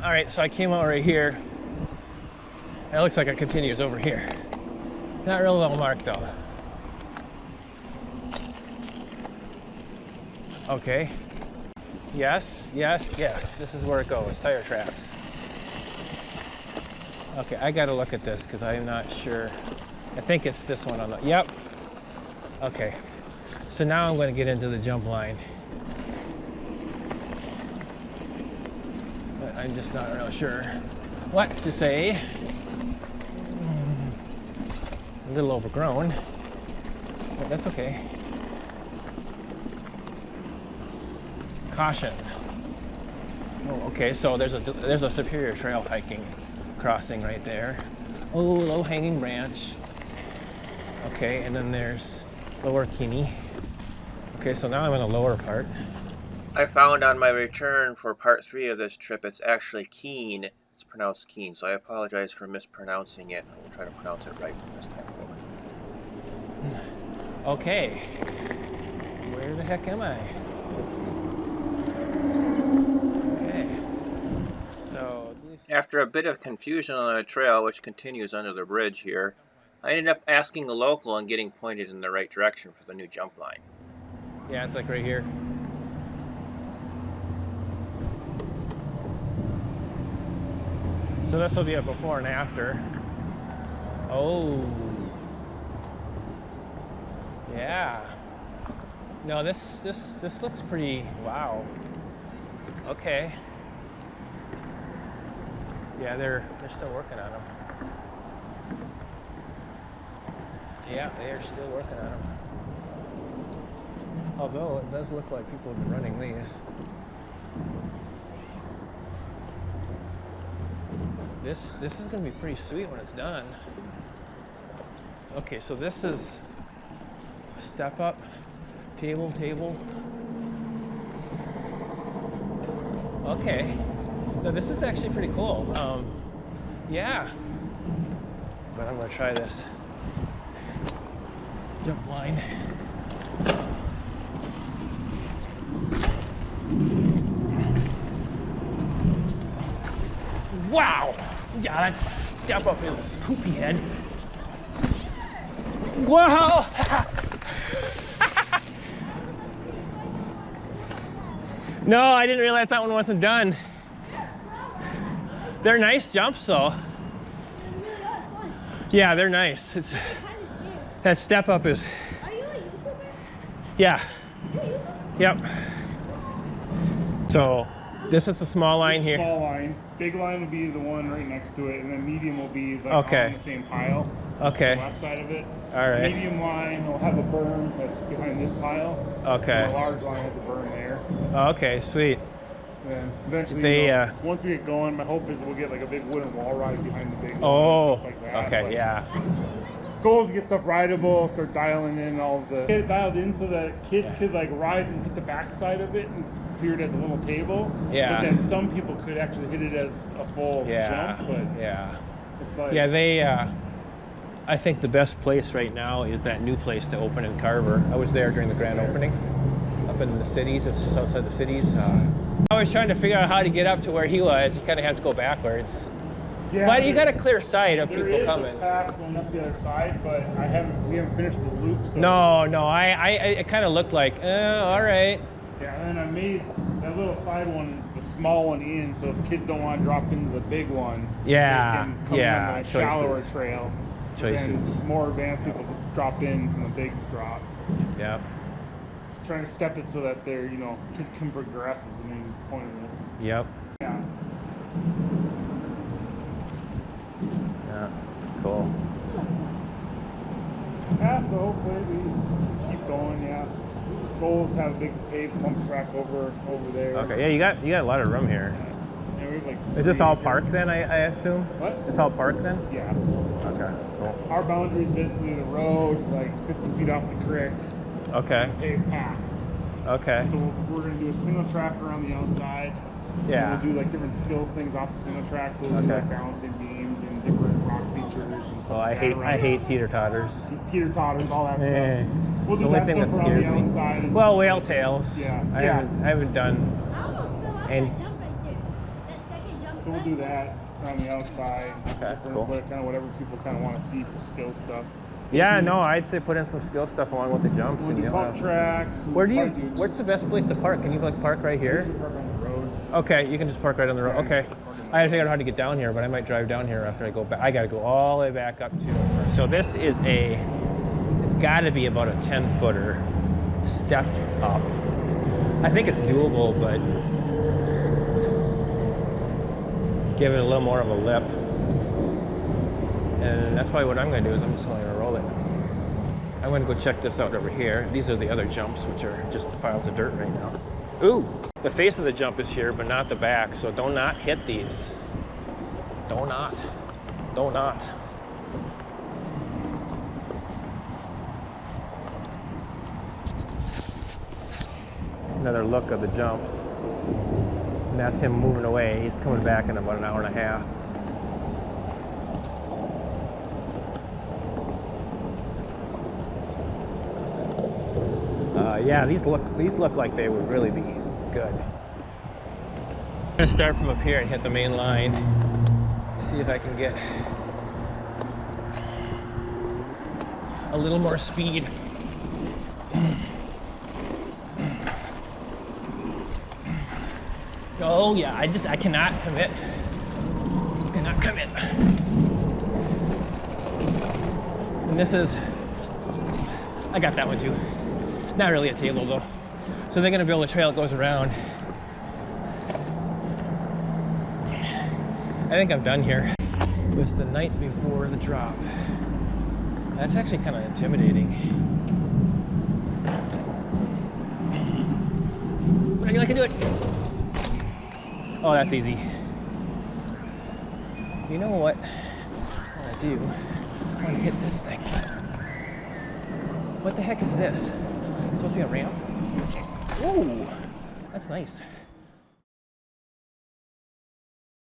All right, so I came out right here. It looks like it continues over here. Not real well marked though. Okay. Yes, yes, yes. This is where it goes. Tire tracks. Okay, I gotta look at this because I'm not sure. I think it's this one on the, yep. Okay, so now I'm gonna get into the jump line. But I'm just not real sure what to say. A little overgrown, but that's okay. Caution. Oh, okay, so there's a Superior Trail hiking crossing right there. Oh, low hanging branch. Okay, and then there's Lower Keene. Okay, so now I'm in the lower part. I found on my return for part 3 of this trip, it's actually Keene. It's pronounced Keene, so I apologize for mispronouncing it. I will try to pronounce it right from this time forward. Okay, where the heck am I? Okay, so after a bit of confusion on the trail, which continues under the bridge here, I ended up asking a local and getting pointed in the right direction for the new jump line. Yeah, it's like right here. So this will be a before and after. Oh. Yeah. No, this looks pretty, wow. Okay. Yeah, they're still working on them. Yeah, they are still working on them. Although it does look like people have been running these. This is going to be pretty sweet when it's done. Okay, so this is step up, table. Okay, no, this is actually pretty cool. Yeah, but I'm going to try this jump line. Wow! Yeah, that step up is poopy head. Wow! No, I didn't realize that one wasn't done. They're nice jumps though. Yeah, they're nice. It's that step up is. Are you a YouTuber? Yeah. Yep. So this is the small line here. Small line. Big line will be the one right next to it, and then medium will be like on the same pile. Okay. The left side of it. All right. Medium line will have a berm that's behind this pile. Okay. And the large line has a berm there. Okay, sweet. And eventually, They, once we get going, my hope is we'll get like a big wooden wall ride behind the big one Oh. and stuff like that. Okay. But Yeah. goal is to get stuff rideable, start dialing in all of the, get it dialed in so that kids could like ride and hit the back side of it and clear it as a little table. Yeah. But then some people could actually hit it as a full jump. But Yeah. it's like, Yeah. They. I think the best place right now is that new place to open in Carver. I was there during the grand opening, up in the cities. It's just outside the cities. I was trying to figure out how to get up to where he was. You kind of have to go backwards. yeah, But you got a clear sight of there people is coming. a path going up the other side, but we haven't finished the loop. So No, it kind of looked like, all right. yeah, and then I made that little side one is the small one in, so if kids don't want to drop into the big one, Yeah, they can come yeah, on the shallower choices. trail. Choices. And more advanced people drop in from the big drop. Yep. Just trying to step it so that they're, kids can progress is the main point of this. Yep. Yeah. Yeah. Cool. Yeah, so hopefully we keep going, yeah. Goal is to have a big paved pump track over there. Okay. Yeah, you got a lot of room here. Yeah, we have like Is this 3 all acres. park then? I assume. What? It's all park then. Yeah. Okay. Cool. Our boundary is basically the road, like 50 feet off the creek, Okay. paved path. Okay. So we're going to do a single track around the outside. Yeah. And we'll do like different skills things off the single track, so we'll do like balancing beams and different rock features and stuff. Oh, like that I around hate teeter totters. teeter totters, all that Eh. stuff. We'll It's do the only that thing that stuff around scares the me. outside. And Well, whale tails. Yeah. I haven't done. I almost fell off And- that jump right there. That second jump. So so we'll do that on the outside. Okay, cool. But kind of whatever people kind of want to see for skill stuff. Yeah, no, I'd say put in some skill stuff along with the jumps. We'll And do pump track. What's the best place to park? Can you like park right here? Park on the road. Okay, you can just park right on the road. Okay. I had to figure out how to get down here, but I might drive down here after I go back. I got to go all the way back up to. So this is it's got to be about a 10-footer step up. I think it's doable, but give it a little more of a lip. And that's probably what I'm going to do is I'm just going to roll it. I'm going to go check this out over here. These are the other jumps, which are just piles of dirt right now. Ooh, the face of the jump is here, but not the back. So do not hit these. Do not. Another look of the jumps. And that's him moving away. He's coming back in about an hour and a half. Yeah, these look like they would really be good. I'm gonna start from up here and hit the main line. See if I can get a little more speed. Oh yeah, I cannot commit. And this is, I got that one too. Not really a table though. So they're gonna build a trail that goes around. I think I'm done here. It was the night before the drop. That's actually kind of intimidating. I can do it. Oh, that's easy. You know what I want to do? I want to hit this thing. What the heck is this? It's supposed to be a ramp? Ooh, that's nice.